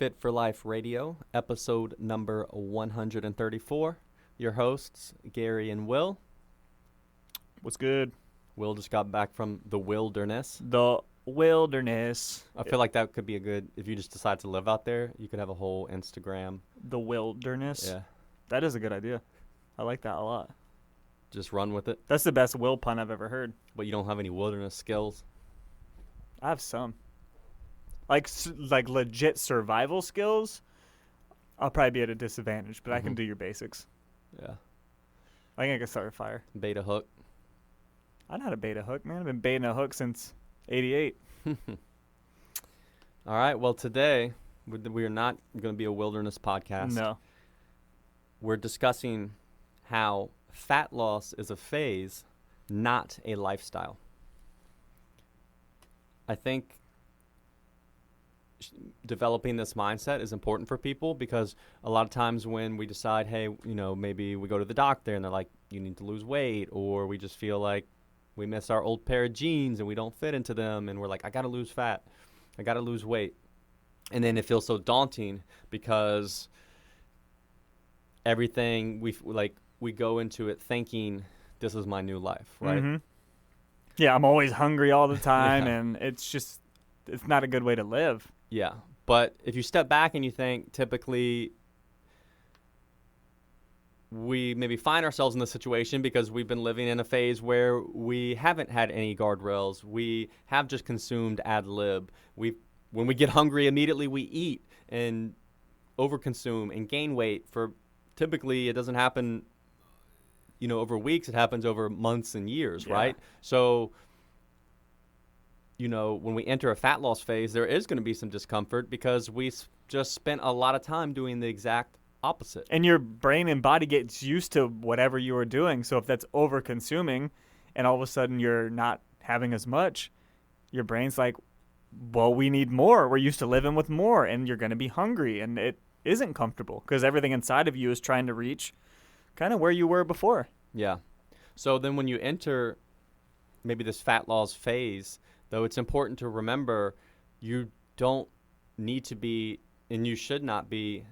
Fit for Life Radio, episode number 134. Your hosts, Gary and Will. What's good? Will just got back from the wilderness. The wilderness. I feel like that could be a good, if you just decide to live out there, you could have a whole Instagram. The wilderness? Yeah. That is a good idea. I like that a lot. Just run with it. That's the best Will pun I've ever heard. But you don't have any wilderness skills. I have some. Like legit survival skills, I'll probably be at a disadvantage, but I can do your basics. Yeah. I think I can start a fire. Beta hook. I know how to bait a hook, man. I've been baiting a hook since 88. All right. Well, today, we are not going to be a wilderness podcast. No. We're discussing how fat loss is a phase, not a lifestyle. I think developing this mindset is important for people because a lot of times when we decide, hey, maybe we go to the doctor and they're like, you need to lose weight, or we just feel like we miss our old pair of jeans and we don't fit into them and we're like, I got to lose fat. I got to lose weight. And then it feels so daunting because everything we go into it thinking this is my new life, right? Mm-hmm. Yeah, I'm always hungry all the time, Yeah. and it's not a good way to live. Yeah, but if you step back and you think typically we maybe find ourselves in this situation because we've been living in a phase where we haven't had any guardrails. We have just consumed ad lib. When we get hungry, immediately we eat and overconsume and gain weight. For typically, it doesn't happen, over weeks. It happens over months and years, right? So, when we enter a fat loss phase, there is going to be some discomfort because we just spent a lot of time doing the exact opposite. And your brain and body gets used to whatever you are doing. So if that's over consuming and all of a sudden you're not having as much, your brain's like, well, we need more. We're used to living with more, and you're going to be hungry, and it isn't comfortable because everything inside of you is trying to reach kind of where you were before. Yeah. So then when you enter maybe this fat loss phase, though, it's important to remember you don't need to be, and you should not be,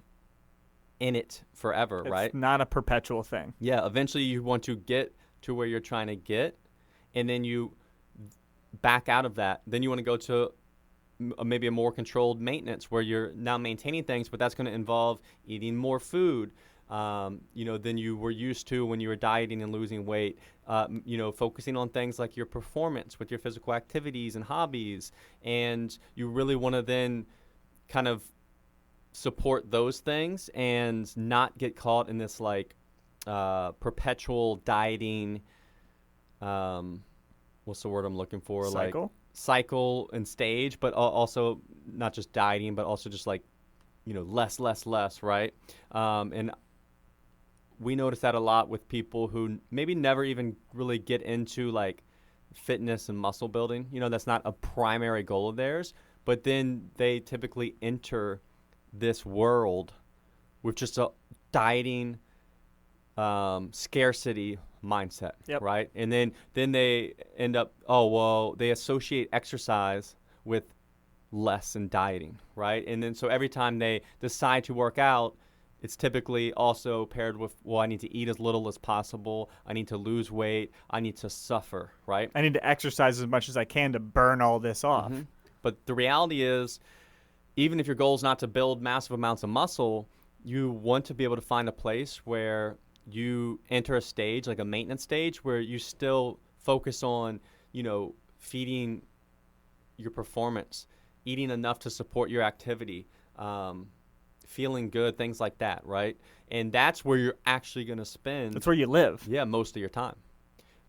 in it forever, right? It's not a perpetual thing. Yeah, eventually you want to get to where you're trying to get, and then you back out of that. Then you want to go to maybe a more controlled maintenance where you're now maintaining things, but that's going to involve eating more food, than you were used to when you were dieting and losing weight, focusing on things like your performance with your physical activities and hobbies. And you really want to then kind of support those things and not get caught in this perpetual dieting, what's the word I'm looking for? Cycle and stage, but also not just dieting, but also just less, right? And we notice that a lot with people who maybe never even really get into fitness and muscle building. That's not a primary goal of theirs, but then they typically enter this world with just a dieting scarcity mindset, right? And then they end up, they associate exercise with less and dieting, right? And then so every time they decide to work out, it's typically also paired with, I need to eat as little as possible. I need to lose weight. I need to suffer, right? I need to exercise as much as I can to burn all this off. Mm-hmm. But the reality is, even if your goal is not to build massive amounts of muscle, you want to be able to find a place where you enter a stage, like a maintenance stage, where you still focus on, feeding your performance, eating enough to support your activity, feeling good, things like that, right? And that's where you're actually going to spend. That's where you live. Yeah, most of your time.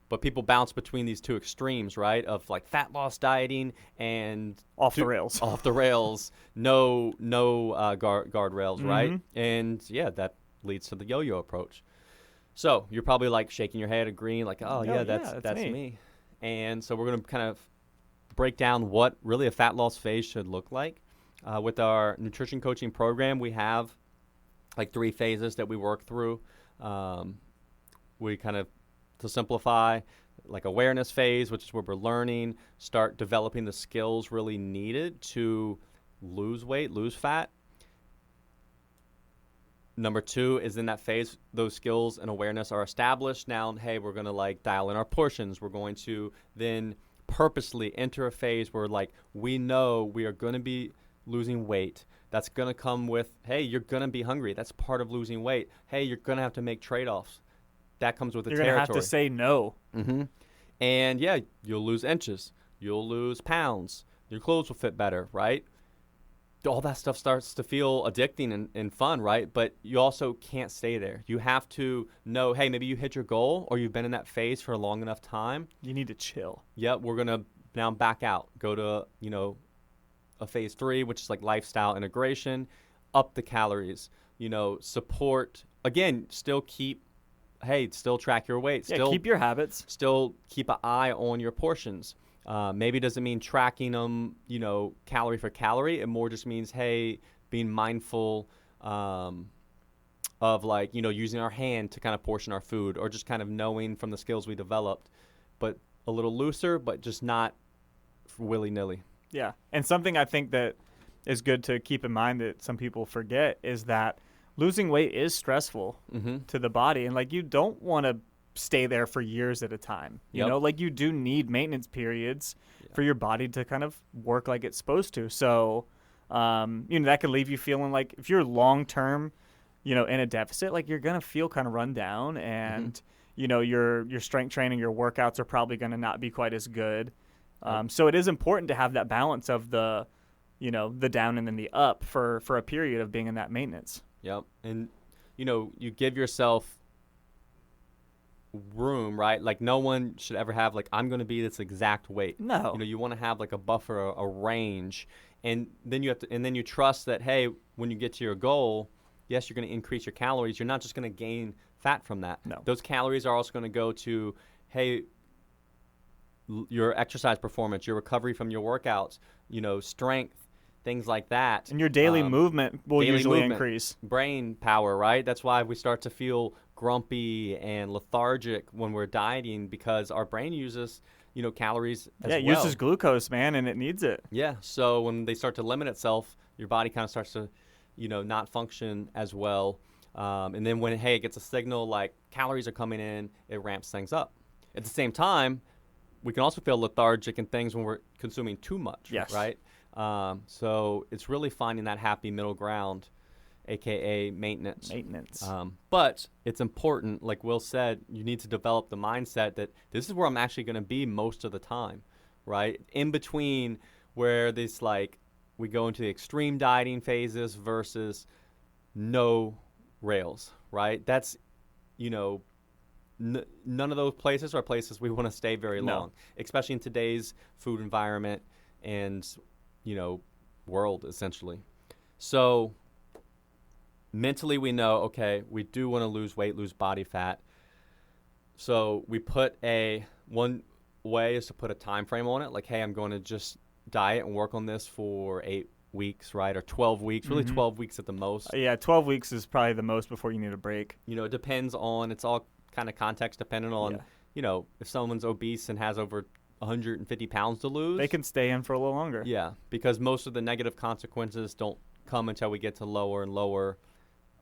But people bounce between these two extremes, right? Of fat loss dieting and off the rails. Off the rails, no guardrails, right? And yeah, that leads to the yo-yo approach. So you're probably shaking your head, agreeing, that's me. And so we're going to kind of break down what really a fat loss phase should look like. With our nutrition coaching program, we have 3 phases that we work through. We kind of, to simplify, awareness phase, which is where we're learning, start developing the skills really needed to lose weight, lose fat. Number 2 is in that phase, those skills and awareness are established. Now, hey, we're going to like dial in our portions. We're going to then purposely enter a phase where like we know we are going to be losing weight. That's going to come with, hey, you're going to be hungry. That's part of losing weight. Hey, you're going to have to make trade-offs. That comes with the You're territory. going to have to say no. Mm-hmm. And yeah, you'll lose inches. You'll lose pounds. Your clothes will fit better, right? All that stuff starts to feel addicting and fun, right? But you also can't stay there. You have to know, hey, maybe you hit your goal or you've been in that phase for a long enough time. You need to chill. Yep, we're going to now back out. Go to, a phase 3, which is like lifestyle integration, up the calories, support. Again, still track your weight. Yeah, keep your habits. Still keep an eye on your portions. Maybe it doesn't mean tracking them, calorie for calorie. It more just means, hey, being mindful of like, using our hand to kind of portion our food, or just kind of knowing from the skills we developed, but a little looser, but just not willy-nilly. Yeah. And something I think that is good to keep in mind that some people forget is that losing weight is stressful to the body. And like, you don't want to stay there for years at a time. You know, like you do need maintenance periods for your body to kind of work like it's supposed to. So, that could leave you feeling like if you're long-term, in a deficit, like you're going to feel kind of run down and, your strength training, your workouts are probably going to not be quite as good. So it is important to have that balance of the down and then the up for a period of being in that maintenance. Yep. And, you give yourself room, right? Like no one should ever have like, I'm going to be this exact weight. No. You want to have like a buffer, a range. And then you trust that, hey, when you get to your goal, yes, you're going to increase your calories. You're not just going to gain fat from that. No. Those calories are also going to go to, hey, your exercise performance, your recovery from your workouts, strength, things like that. And your daily movement will usually increase. Brain power, right? That's why we start to feel grumpy and lethargic when we're dieting, because our brain uses, calories as well. Yeah, it uses glucose, man, and it needs it. Yeah, so when they start to limit itself, your body kind of starts to, not function as well. And then when, hey, it gets a signal like calories are coming in, it ramps things up. At the same time, we can also feel lethargic and things when we're consuming too much, yes. Right? So it's really finding that happy middle ground, AKA maintenance. But it's important, like Will said, you need to develop the mindset that this is where I'm actually going to be most of the time, right? In between where this like we go into the extreme dieting phases versus no rails, right? That's, none of those places are places we want to stay very long, especially in today's food environment and, world essentially. So mentally we know, okay, we do want to lose weight, lose body fat. So we put one way is to put a time frame on it. Like, hey, I'm going to just diet and work on this for 8 weeks, right? Or 12 weeks, really 12 weeks at the most. 12 weeks is probably the most before you need a break. It depends on, it's all kind of context dependent on, if someone's obese and has over 150 pounds to lose. They can stay in for a little longer. Yeah, because most of the negative consequences don't come until we get to lower and lower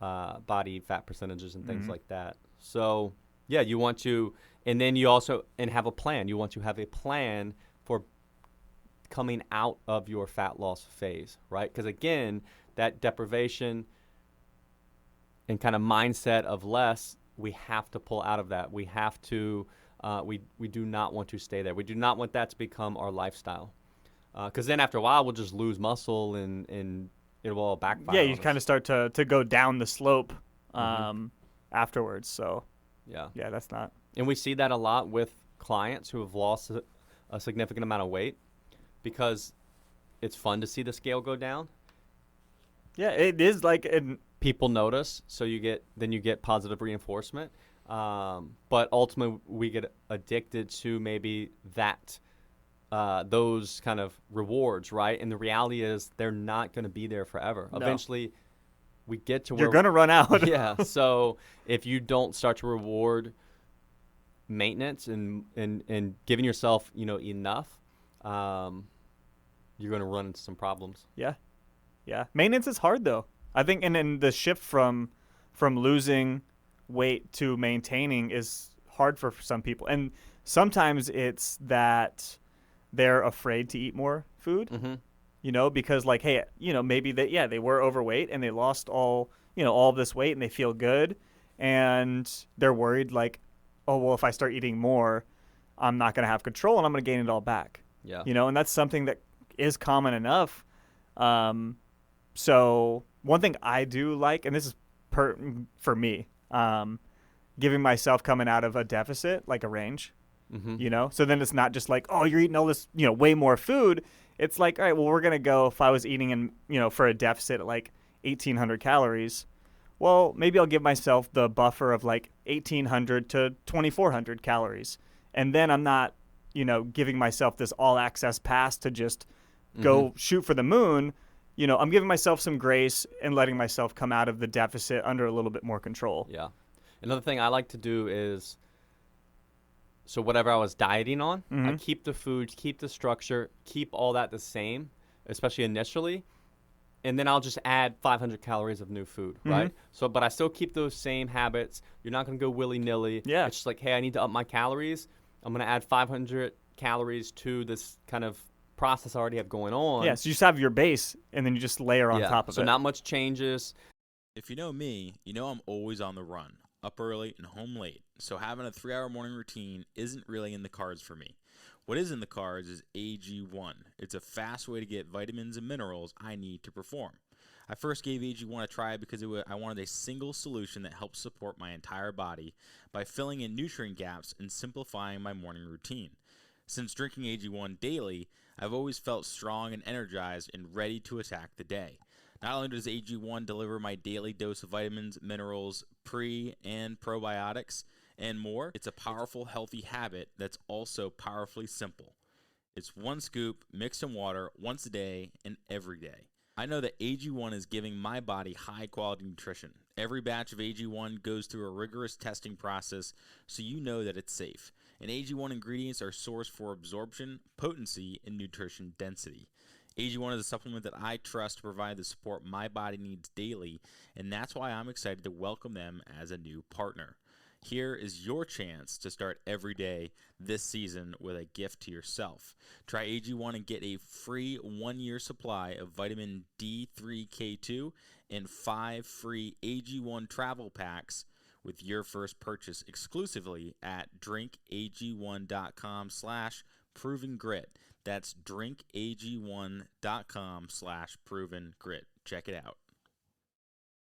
body fat percentages and things like that. So, yeah, you want to, and then you also, and have a plan. You want to have a plan for coming out of your fat loss phase, right? Because, again, that deprivation and kind of mindset of less, we have to pull out of that. We have to, we do not want to stay there. We do not want that to become our lifestyle. Because then after a while, we'll just lose muscle and it will all backfire. Yeah, you kind of start to go down the slope afterwards. So, yeah, that's not. And we see that a lot with clients who have lost a significant amount of weight because it's fun to see the scale go down. Yeah, it is like people notice, so you get positive reinforcement. But ultimately, we get addicted to maybe that. Those kind of rewards, right? And the reality is they're not going to be there forever. No. Eventually, we get to where you're going to run out. Yeah. So if you don't start to reward maintenance and giving yourself, enough, you're going to run into some problems. Yeah. Yeah. Maintenance is hard though. I think, and then the shift from from losing weight to maintaining is hard for some people. And sometimes it's that they're afraid to eat more food, Mm-hmm. because like, hey, maybe they were overweight and they lost all of this weight and they feel good. And they're worried like, oh, well, if I start eating more, I'm not going to have control and I'm going to gain it all back. Yeah. And that's something that is common enough. So one thing I do like, and this is for me, giving myself coming out of a deficit, like a range, Mm-hmm. so then it's not just like, oh, you're eating all this, way more food. It's like, all right, well, we're going to go, if I was eating for a deficit at like 1,800 calories, well, maybe I'll give myself the buffer of like 1,800 to 2,400 calories. And then I'm not, giving myself this all access pass to just go shoot for the moon. I'm giving myself some grace and letting myself come out of the deficit under a little bit more control. Yeah. Another thing I like to do is, so whatever I was dieting on, I keep the food, keep the structure, keep all that the same, especially initially. And then I'll just add 500 calories of new food, right? So, but I still keep those same habits. You're not going to go willy-nilly. Yeah. It's just like, hey, I need to up my calories. I'm going to add 500 calories to this kind of process I already have going on. Yeah, so you just have your base, and then you just layer on top of so it. So not much changes. If you know me, you know I'm always on the run, up early and home late. So having a 3-hour morning routine isn't really in the cards for me. What is in the cards is AG1. It's a fast way to get vitamins and minerals I need to perform. I first gave AG1 a try because I wanted a single solution that helps support my entire body by filling in nutrient gaps and simplifying my morning routine. Since drinking AG1 daily, I've always felt strong and energized and ready to attack the day. Not only does AG1 deliver my daily dose of vitamins, minerals, pre- and probiotics, and more, it's a powerful, healthy habit that's also powerfully simple. It's one scoop, mixed in water, once a day, and every day. I know that AG1 is giving my body high-quality nutrition. Every batch of AG1 goes through a rigorous testing process, so you know that it's safe. And AG1 ingredients are sourced for absorption, potency, and nutrition density. AG1 is a supplement that I trust to provide the support my body needs daily, and that's why I'm excited to welcome them as a new partner. Here is your chance to start every day this season with a gift to yourself. Try AG1 and get a free 1-year supply of vitamin D3K2 and 5 free AG1 travel packs with your first purchase exclusively at drinkag1.com/provengrit. That's drinkag1.com/provengrit. Check it out.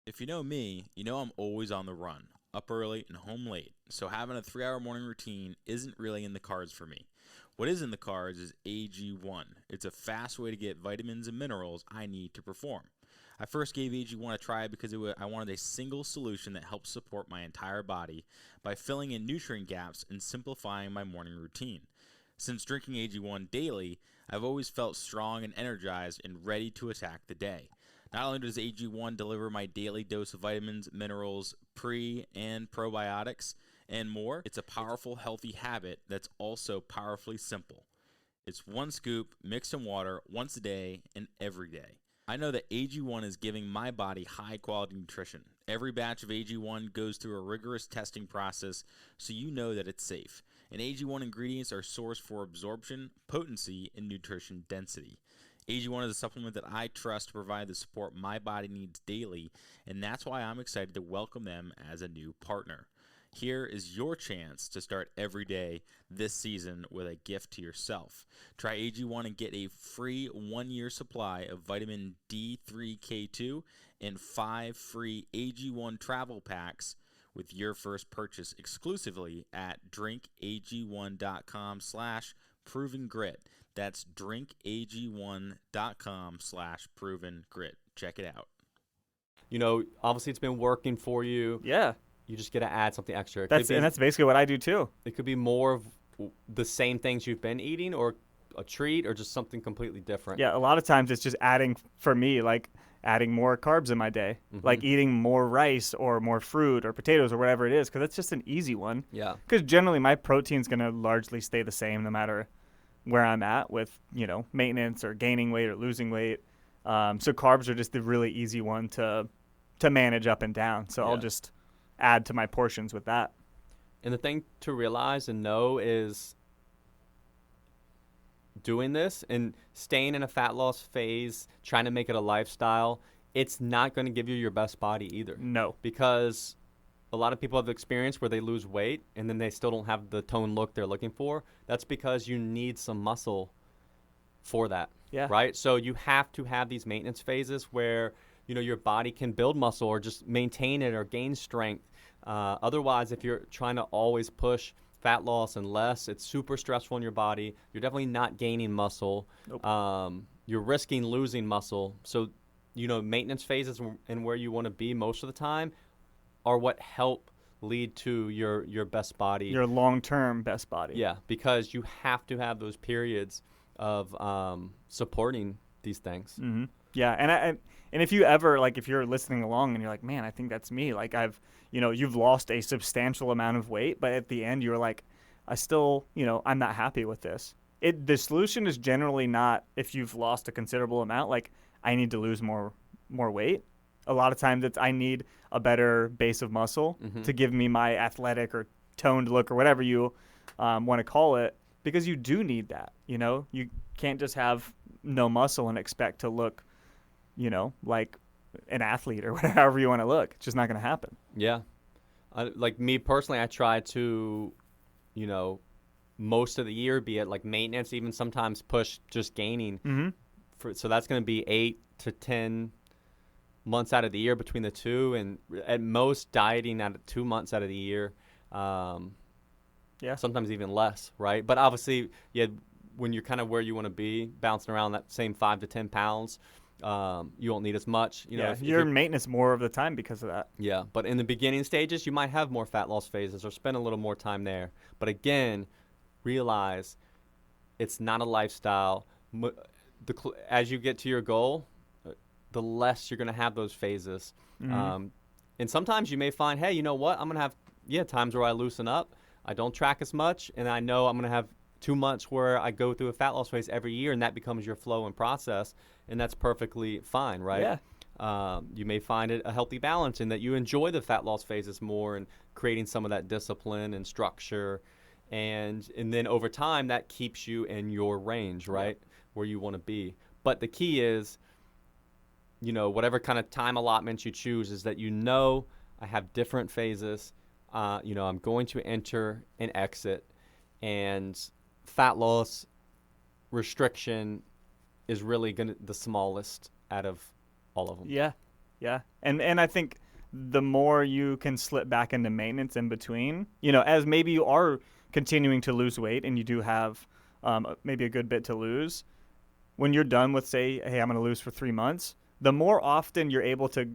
If you know me, you know I'm always on the run, up early and home late. So having a 3-hour morning routine isn't really in the cards for me. What is in the cards is AG1. It's a fast way to get vitamins and minerals I need to perform. I first gave AG1 a try because I wanted a single solution that helps support my entire body by filling in nutrient gaps and simplifying my morning routine. Since drinking AG1 daily, I've always felt strong and energized and ready to attack the day. Not only does AG1 deliver my daily dose of vitamins, minerals, pre- and probiotics, and more, it's a powerful, healthy habit that's also powerfully simple. It's one scoop, mixed in water, once a day, and every day. I know that AG1 is giving my body high-quality nutrition. Every batch of AG1 goes through a rigorous testing process, so you know that it's safe. And AG1 ingredients are sourced for absorption, potency, and nutrition density. AG1 is a supplement that I trust to provide the support my body needs daily, and that's why I'm excited to welcome them as a new partner. Here is your chance to start every day this season with a gift to yourself. Try AG1 and get a free 1-year supply of vitamin D3K2 and 5 free AG1 travel packs with your first purchase exclusively at drinkag1.com/provengrit. That's drinkag1.com/provengrit. Check it out. Obviously it's been working for you. Yeah. You just got to add something extra. And that's basically what I do too. It could be more of the same things you've been eating, or a treat, or just something completely different. Yeah, a lot of times it's just adding, for me, like adding more carbs in my day, like eating more rice or more fruit or potatoes or whatever it is, because that's just an easy one. Yeah. Because generally my protein's going to largely stay the same no matter where I'm at with, maintenance or gaining weight or losing weight. So carbs are just the really easy one to to manage up and down. So I'll Yeah. just add to my portions with that. And the thing to realize and know is doing this and staying in a fat loss phase, trying to make it a lifestyle, it's not going to give you your best body either. No. Because a lot of people have experience where they lose weight and then they still don't have the toned look they're looking for. That's because you need some muscle for that. Yeah. Right? So you have to have these maintenance phases where, you know, your body can build muscle or just maintain it or gain strength. Otherwise, if you're trying to always push fat loss and less, it's super stressful on your body. You're definitely not gaining muscle. Nope. You're risking losing muscle. So, you know, maintenance phases and where you want to be most of the time are what help lead to your best body. Your long-term best body. Yeah, because you have to have those periods of supporting these things. Mm-hmm. Yeah, and if you ever, like, if you're listening along and you're like, man, I think that's me. Like, you've lost a substantial amount of weight, but at the end you're like, I still, I'm not happy with this. The solution is generally not, if you've lost a considerable amount, like, I need to lose more weight. A lot of times it's, I need a better base of muscle to give me my athletic or toned look or whatever you want to call it, because you do need that. You can't just have no muscle and expect to look, like an athlete or however you want to look. It's just not going to happen. Yeah. Like me personally, I try to, most of the year be it like maintenance, even sometimes push just gaining. So that's going to be 8 to 10 months out of the year between the two, and at most dieting at 2 months out of the year. Yeah. Sometimes even less, right? But obviously, yeah, when you're kind of where you want to be, bouncing around that same 5 to 10 pounds, you won't need as much. You're in maintenance more of the time because of that. Yeah, but in the beginning stages, you might have more fat loss phases or spend a little more time there. But again, realize it's not a lifestyle. As you get to your goal, the less you're going to have those phases. And sometimes you may find, hey, you know what? I'm going to have, times where I loosen up. I don't track as much, and I know I'm going to have 2 months where I go through a fat loss phase every year, and that becomes your flow and process, and that's perfectly fine, right? Yeah. You may find it a healthy balance in that you enjoy the fat loss phases more and creating some of that discipline and structure, and then over time that keeps you in your range, right, where you want to be. But the key is, whatever kind of time allotments you choose, is that I have different phases. I'm going to enter and exit, and fat loss restriction is really the smallest out of all of them. Yeah. And I think the more you can slip back into maintenance in between, as maybe you are continuing to lose weight and you do have maybe a good bit to lose, when you're done with, say, hey, I'm going to lose for 3 months, the more often you're able to,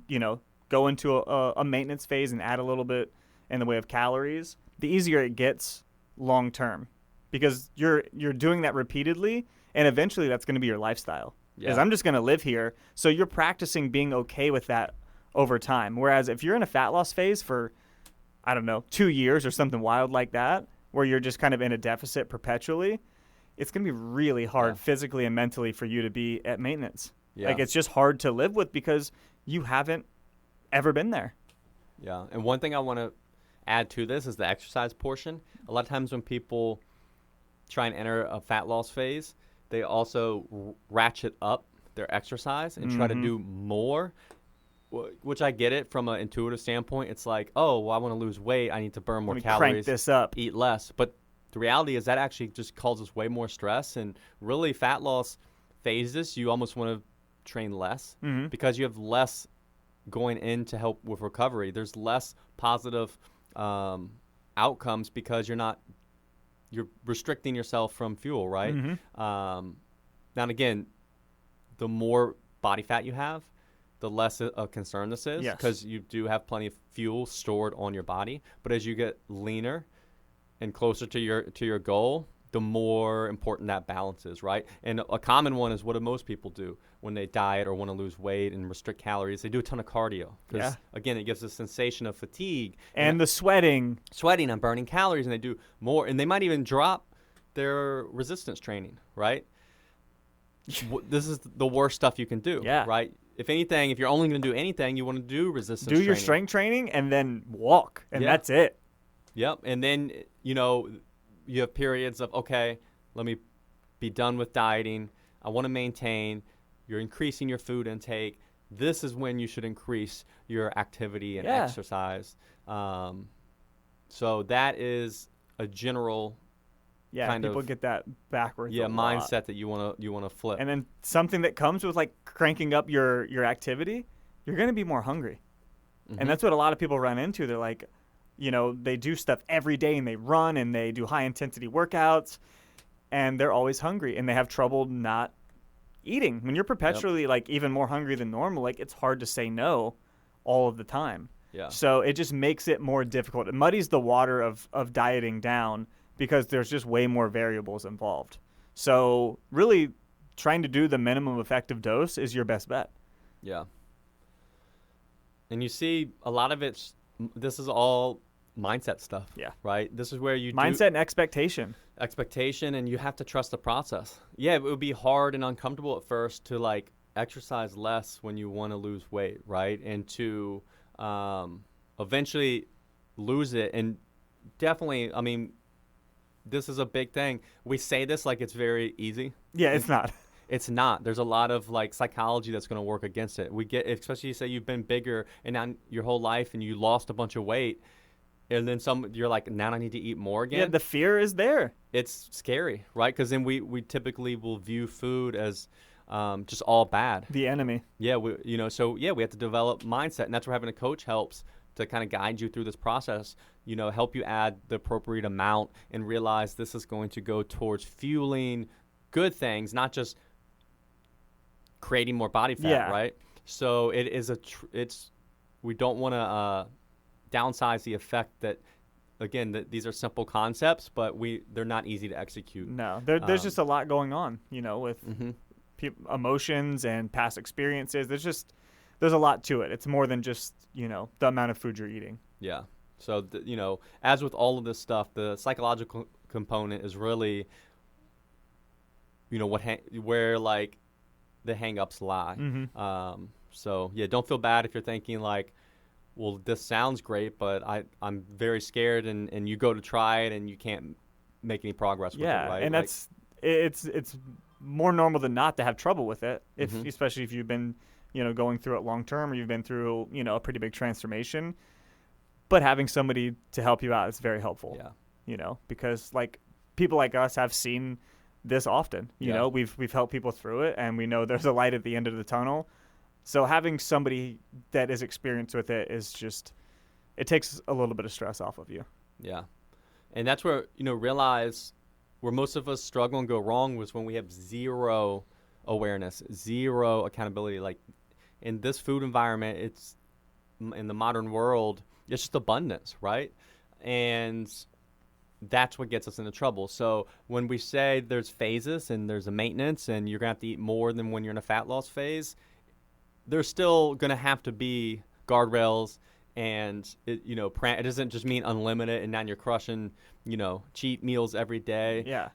go into a maintenance phase and add a little bit in the way of calories, the easier it gets long term, because you're doing that repeatedly, and eventually that's going to be your lifestyle. Because I'm just going to live here. So you're practicing being okay with that over time. Whereas if you're in a fat loss phase for, 2 years or something wild like that, where you're just kind of in a deficit perpetually, it's going to be really hard physically and mentally for you to be at maintenance. Yeah. Like, it's just hard to live with because you haven't ever been there. Yeah. And one thing I want to add to this is the exercise portion. A lot of times when people try and enter a fat loss phase, they also ratchet up their exercise and try to do more, which I get it from an intuitive standpoint. It's like, oh, well, I want to lose weight. I need to burn more calories. Crank this up. Eat less. But the reality is that actually just causes way more stress. And really, fat loss phases, you almost want to train less because you have less going in to help with recovery. There's less positive outcomes because you're restricting yourself from fuel, right? Now and again, the more body fat you have, the less a concern this is, because you do have plenty of fuel stored on your body. But as you get leaner and closer to your goal, the more important that balance is, right? And a common one is, what do most people do when they diet or want to lose weight and restrict calories? They do a ton of cardio because, again, it gives a sensation of fatigue. And the sweating and burning calories, and they do more. And they might even drop their resistance training, right? this is the worst stuff you can do. Yeah. Right. If anything, if you're only going to do anything, you want to do resistance Do your training. strength training and then walk, and Yeah. that's it. Yep. And then, you have periods of, okay, let me be done with dieting. I want to maintain. You're increasing your food intake. This is when you should increase your activity and exercise. So that is a general Yeah, kind people of get that backwards. a lot. mindset that you want to flip. And then something that comes with like cranking up your activity, you're going to be more hungry. Mhm. And that's what a lot of people run into. They're like, they do stuff every day and they run and they do high intensity workouts and they're always hungry and they have trouble not eating. When you're perpetually like even more hungry than normal, like it's hard to say no all of the time. Yeah. So it just makes it more difficult. It muddies the water of dieting down because there's just way more variables involved. So really trying to do the minimum effective dose is your best bet. Yeah. And you see a lot of this is all mindset stuff. Yeah. Right? This is where you Mindset and expectation. expectation, and you have to trust the process. Yeah, it would be hard and uncomfortable at first to like exercise less when you want to lose weight, right? And to eventually lose it. And definitely, I mean, this is a big thing. We say this like it's very easy. Yeah, it's not. It's not. There's a lot of like psychology that's going to work against it. We get, especially say you've been bigger and now your whole life and you lost a bunch of weight, and then you're like, now I need to eat more again. Yeah, the fear is there. It's scary, right? Because then we typically will view food as just all bad. The enemy. Yeah, we have to develop mindset, and that's where having a coach helps to kind of guide you through this process. Help you add the appropriate amount and realize this is going to go towards fueling good things, not just creating more body fat, right? So it is we don't want to downsize the effect that, again, these are simple concepts, but they're not easy to execute. No, there's just a lot going on, with emotions and past experiences. There's a lot to it. It's more than just, the amount of food you're eating. Yeah. So, as with all of this stuff, the psychological component is really, where like the hang-ups lie. Mm-hmm. So, yeah, don't feel bad if you're thinking like, well, this sounds great, but I'm very scared, and you go to try it and you can't make any progress with it, right? And like, it's more normal than not to have trouble with it, Mhm. especially if you've been, going through it long term or you've been through, a pretty big transformation. But having somebody to help you out is very helpful. Yeah. Because like people like us have seen this often. Yeah. We've helped people through it, and we know there's a light at the end of the tunnel. So having somebody that is experienced with it is just, it takes a little bit of stress off of you. Yeah. And that's where, realize where most of us struggle and go wrong was when we have zero awareness, zero accountability. Like in this food environment, it's in the modern world, it's just abundance, right? And that's what gets us into trouble. So when we say there's phases and there's a maintenance and you're going to have to eat more than when you're in a fat loss phase, there's still going to have to be guardrails, and it doesn't just mean unlimited and now you're crushing, cheat meals every day. Yeah.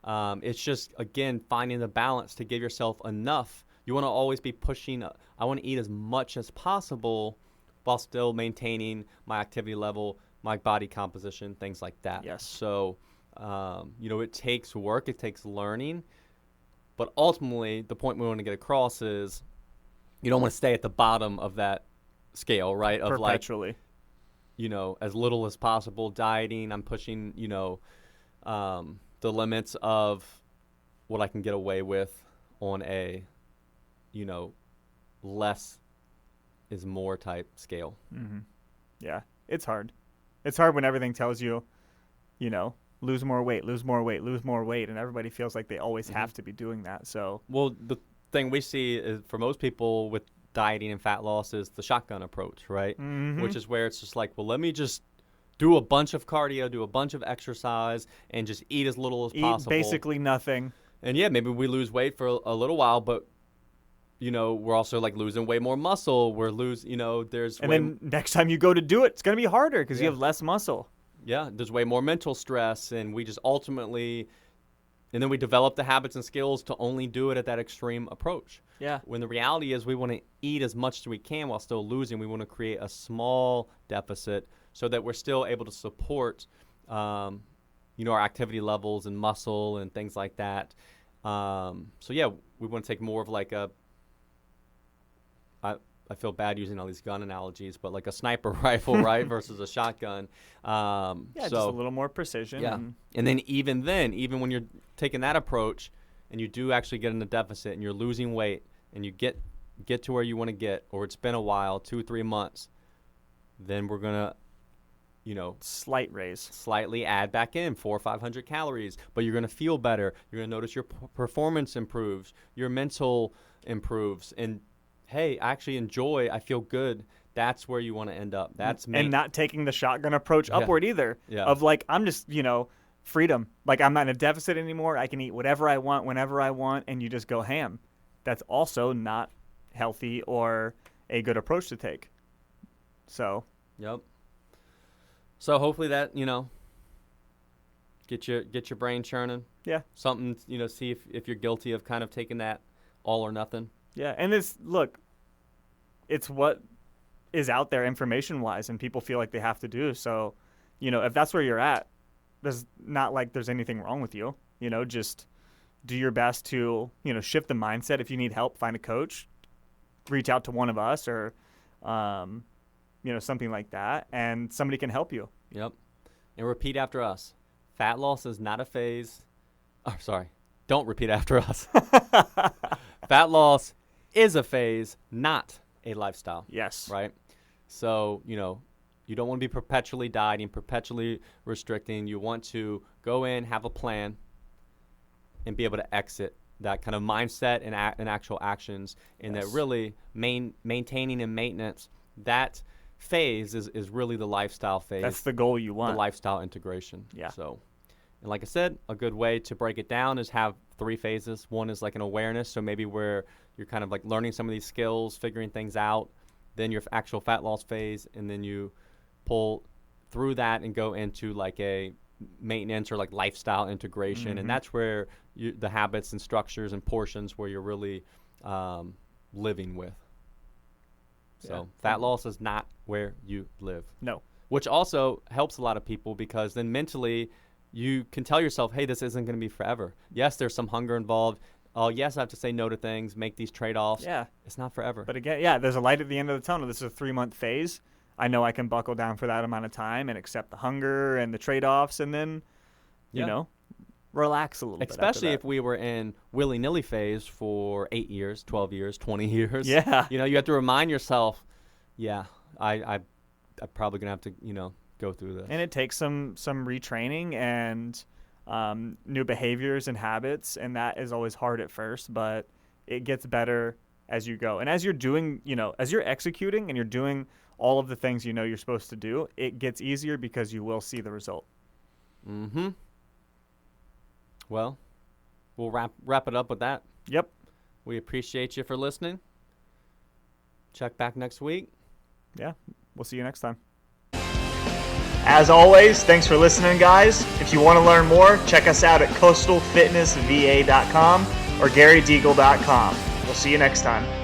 It's just, again, finding the balance to give yourself enough. You want to always be pushing. I want to eat as much as possible while still maintaining my activity level, my body composition, things like that. Yes. So, it takes work, it takes learning, but ultimately the point we want to get across is you don't want to stay at the bottom of that scale, right? Of Perpetually. like, as little as possible dieting. I'm pushing, the limits of what I can get away with on a, less is more type scale. Mm-hmm. Yeah, it's hard. It's hard when everything tells you, lose more weight, lose more weight, lose more weight, and everybody feels like they always have to be doing that. So, well, the thing we see is for most people with dieting and fat loss is the shotgun approach, right? Mm-hmm. Which is where it's just like, well, let me just do a bunch of cardio, do a bunch of exercise, and just eat as little as possible. Basically nothing. And yeah, maybe we lose weight for a little while, but we're also like losing way more muscle. We're there's and then next time you go to do it, it's going to be harder because you Yeah. have less muscle. Yeah, there's way more mental stress, and we just ultimately and then we develop the habits and skills to only do it at that extreme approach. Yeah. When the reality is we want to eat as much as we can while still losing. We want to create a small deficit so that we're still able to support, our activity levels and muscle and things like that. So yeah, we want to take more of like I feel bad using all these gun analogies, but like a sniper rifle, right, versus a shotgun. Just a little more precision. Yeah. And then even when you're taking that approach and you do actually get in a deficit and you're losing weight and you get to where you want to get, or it's been a while, 2-3 months, then we're going to, slightly add back in 400 or 500 calories, but you're going to feel better. You're going to notice your performance improves, your mental improves, and hey, I actually enjoy, I feel good. That's where you want to end up. And not taking the shotgun approach upward either. Yeah. Of like, I'm just, freedom. Like, I'm not in a deficit anymore. I can eat whatever I want, whenever I want, and you just go ham. That's also not healthy or a good approach to take. So. Yep. So hopefully that, get your brain churning. Yeah. Something, see if you're guilty of kind of taking that all or nothing. Yeah, and it's what is out there information-wise, and people feel like they have to do. So, if that's where you're at, there's not like there's anything wrong with you. Just do your best to, shift the mindset. If you need help, find a coach, reach out to one of us or, something like that, and somebody can help you. Yep. And repeat after us. Fat loss is not a phase. Oh, sorry. Don't repeat after us. Fat loss is a phase, not a lifestyle. Yes. Right? So, you don't want to be perpetually dieting, perpetually restricting. You want to go in, have a plan, and be able to exit that kind of mindset and actual actions. And that really maintaining and maintenance, that phase is really the lifestyle phase. That's the goal you want. The lifestyle integration. Yeah. So, and like I said, a good way to break it down is have 3 phases. One is like an awareness, so maybe where you're kind of like learning some of these skills, figuring things out, then your actual fat loss phase, and then you pull through that and go into like a maintenance or like lifestyle integration. Mm-hmm. And that's where the habits and structures and portions where you're really living with. So fat loss is not where you live. No. Which also helps a lot of people because then mentally you can tell yourself, hey, this isn't going to be forever. Yes, there's some hunger involved. Oh, yes, I have to say no to things, make these trade-offs. Yeah. It's not forever. But again, there's a light at the end of the tunnel. This is a 3-month phase. I know I can buckle down for that amount of time and accept the hunger and the trade-offs and then, relax a little bit. Especially if we were in willy-nilly phase for 8 years, 12 years, 20 years. Yeah. You have to remind yourself, I'm probably going to have to, go through this. And it takes some retraining and new behaviors and habits, and that is always hard at first, but it gets better as you go. And as you're doing, as you're executing and you're doing all of the things you're supposed to do, it gets easier because you will see the result. Mm-hmm. Well, we'll wrap it up with that. Yep. We appreciate you for listening. Check back next week. Yeah. We'll see you next time. As always, thanks for listening, guys. If you want to learn more, check us out at coastalfitnessva.com or garydeagle.com. We'll see you next time.